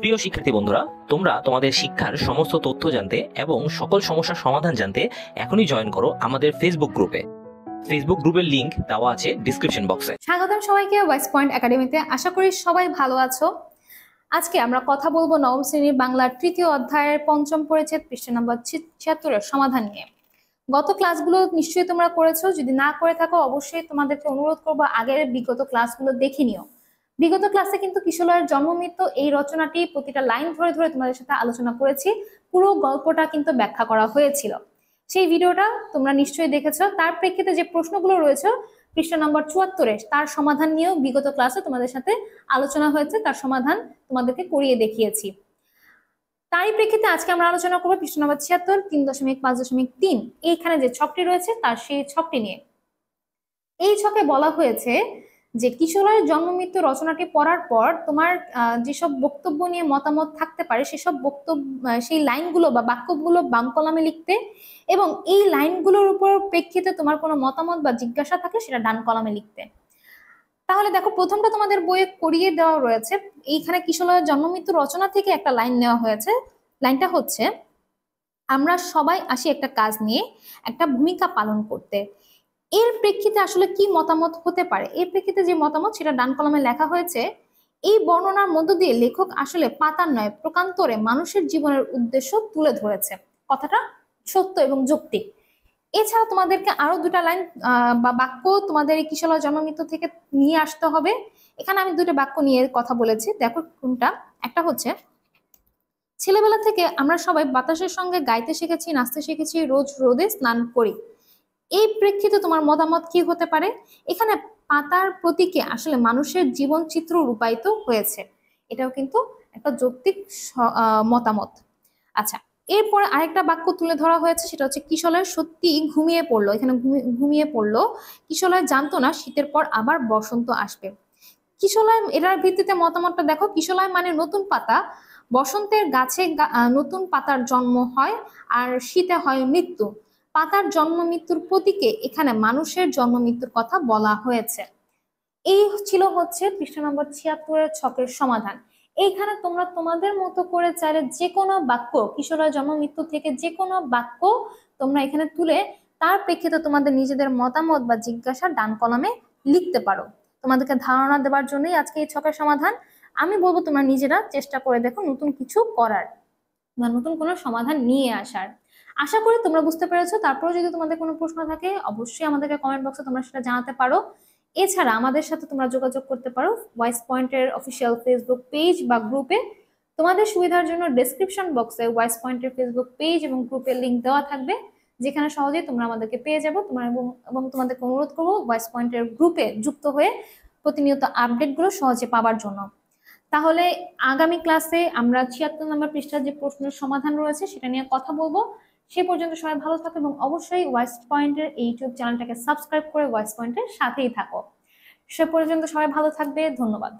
প্রিয় শিক্ষার্থী বন্ধুরা, তোমরা তোমাদের শিক্ষার সমস্ত তথ্য জানতে এবং সকল সমস্যার সমাধান জানতে এখনই জয়েন করো আমাদের ফেসবুক গ্রুপে। ফেসবুক গ্রুপের লিংক দেওয়া আছে ডিসক্রিপশন বক্সে। স্বাগতম সবাইকে ওয়াইস পয়েন্ট একাডেমিতে। আশা করি সবাই ভালো আছো। আজকে আমরা কথা বলবো নবম শ্রেণীর বাংলার তৃতীয় অধ্যায়ের পঞ্চম পরিচ্ছেদ পৃষ্ঠা নম্বর 76 সমাধান নিয়ে। গত ক্লাসগুলো নিশ্চয়ই তোমরা করেছো, যদি না করে থাকো অবশ্যই তোমাদেরকে অনুরোধ করবো আগের বিগত ক্লাসগুলো দেখে নিও। বিগত ক্লাসে কিন্তু কিশোরের জন্ম মৃত্যু এই রচনাটি প্রতিটা লাইন ধরে ধরে তোমাদের সাথে আলোচনা করেছি, পুরো গল্পটা কিন্তু ব্যাখ্যা করা হয়েছিল। সেই ভিডিওটা তোমরা নিশ্চয়ই দেখেছো। তার প্রেক্ষিতে যে প্রশ্নগুলো রয়েছে পৃষ্ঠা নম্বর 74 তার সমাধান নিয়েও বিগত ক্লাসে তোমাদের সাথে আলোচনা হয়েছে, তার সমাধান তোমাদেরকে করিয়ে দেখিয়েছি। তারই প্রেক্ষিতে আজকে আমরা আলোচনা করবো পৃষ্ঠা নম্বর 76 3.5.3 এইখানে যে ছকটি রয়েছে তার সেই ছকটি নিয়ে। এই ছকে বলা হয়েছে যে কিশোরের জন্ম মৃত্যু রচনাটি পড়ার পর তোমার যেসব বক্তব্য নিয়ে মতামত থাকতে পারে সেসব বক্তব্য, সেই লাইনগুলো বা বাক্যগুলো বাম কলামে লিখতে, এবং এই লাইনগুলোর উপর প্রেক্ষিতে তোমার কোনো মতামত বা জিজ্ঞাসা থাকে সেটা ডান কলামে লিখতে। তাহলে দেখো, প্রথমটা তোমাদের বইয়ে করিয়ে দেওয়া রয়েছে। এইখানে কিশোরের জন্ম মৃত্যু রচনা থেকে একটা লাইন নেওয়া হয়েছে। লাইনটা হচ্ছে, আমরা সবাই আসি একটা কাজ নিয়ে একটা ভূমিকা পালন করতে। এর প্রেক্ষিতে আসলে কি মতামত হতে পারে, এর প্রেক্ষিতে যে মতামত সেটা ডান কলমে লেখা হয়েছে। এই বর্ণনার মধ্য দিয়ে লেখক আসলে পাতার নয় প্রকান্তরে মানুষের জীবনের উদ্দেশ্য তুলে ধরেছে। কথাটা সত্য এবং যৌক্তিক। এছাড়া তোমাদেরকে আরো দুটা লাইন বা বাক্য তোমাদের এই কিশোর জন্ম মৃত্যু থেকে নিয়ে আসতে হবে। এখানে আমি দুটো বাক্য নিয়ে কথা বলেছি, দেখো কোনটা। একটা হচ্ছে, ছেলেবেলা থেকে আমরা সবাই বাতাসের সঙ্গে গাইতে শিখেছি, নাচতে শিখেছি, রোজ রোদে স্নান করি। এই প্রেক্ষিতে তোমার মতামত কি হতে পারে? এখানে পাতার প্রতীকে আসলে মানুষের জীবন চিত্র রূপায়িত হয়েছে। এটাও কিন্তু একটা যৌক্তিক মতামত। আচ্ছা, এরপর আরেকটা বাক্য তুলে ধরা হয়েছে, সেটা হচ্ছে কিশোরের সত্যি ঘুমিয়ে পড়লো। এখানে ঘুমিয়ে পড়লো। কিশোর জানতো না শীতের পর আবার বসন্ত আসবে। কিশোলয়, এটার ভিত্তিতে মতামতটা দেখো। কিশোলয় মানে নতুন পাতা, বসন্তের গাছে নতুন পাতার জন্ম হয়, আর শীতে হয় মৃত্যু। পাতার জন্ম মৃত্যুর প্রতীকে এখানে মানুষের জন্ম মৃত্যুর কথা বলা হয়েছে। এই ছিল হচ্ছে পৃষ্ঠা নম্বর 76 ছকের সমাধান। এইখানে তোমরা তোমাদের মতো করে চাইলে যে কোনো বাক্য, কিশোরের জন্ম মৃত্যু থেকে যে কোনো বাক্য তোমরা এখানে তুলে তার প্রেক্ষিতে তোমাদের নিজেদের মতামত বা জিজ্ঞাসা ডান কলামে লিখতে পারো। তোমাদেরকে ধারণা দেওয়ার জন্যই আজকে এই ছকের সমাধান। আমি বলবো তোমরা নিজেরা চেষ্টা করে দেখো নতুন কিছু করার বা নতুন কোনো সমাধান নিয়ে আসার। আশা করি তোমরা বুঝতে পেরেছো। তারপরে যদি তোমাদের কোনো প্রশ্ন থাকে অবশ্যই আমাদেরকে কমেন্ট বক্সে তোমরা সেটা জানাতে পারো। এছাড়া আমাদের সাথে তোমরা যোগাযোগ করতে পারো ভয়েস পয়েন্টের অফিসিয়াল ফেসবুক পেজ বা গ্রুপে। তোমাদের সুবিধার জন্য ডেসক্রিপশন বক্সে ভয়েস পয়েন্টের ফেসবুক পেজ এবং গ্রুপের লিংক দেওয়া থাকবে, যেখানে সহজেই তোমরা আমাদেরকে পেয়ে যাবো। তোমার এবং তোমাদেরকে অনুরোধ করবো ভয়েস পয়েন্টের গ্রুপে যুক্ত হয়ে প্রতিনিয়ত আপডেটগুলো সহজে পাওয়ার জন্য। তাহলে আগামী ক্লাসে আমরা 76 নম্বর পৃষ্ঠার যে প্রশ্নের সমাধান রয়েছে সেটা নিয়ে কথা বলবো। সে পর্যন্ত সবাই ভালো থাকো এবং অবশ্যই ভয়েস পয়েন্টের ইউটিউব চ্যানেলটাকে সাবস্ক্রাইব করে ভয়েস পয়েন্টের সাথেই থাকো। সে পর্যন্ত সবাই ভালো থাকবে। ধন্যবাদ।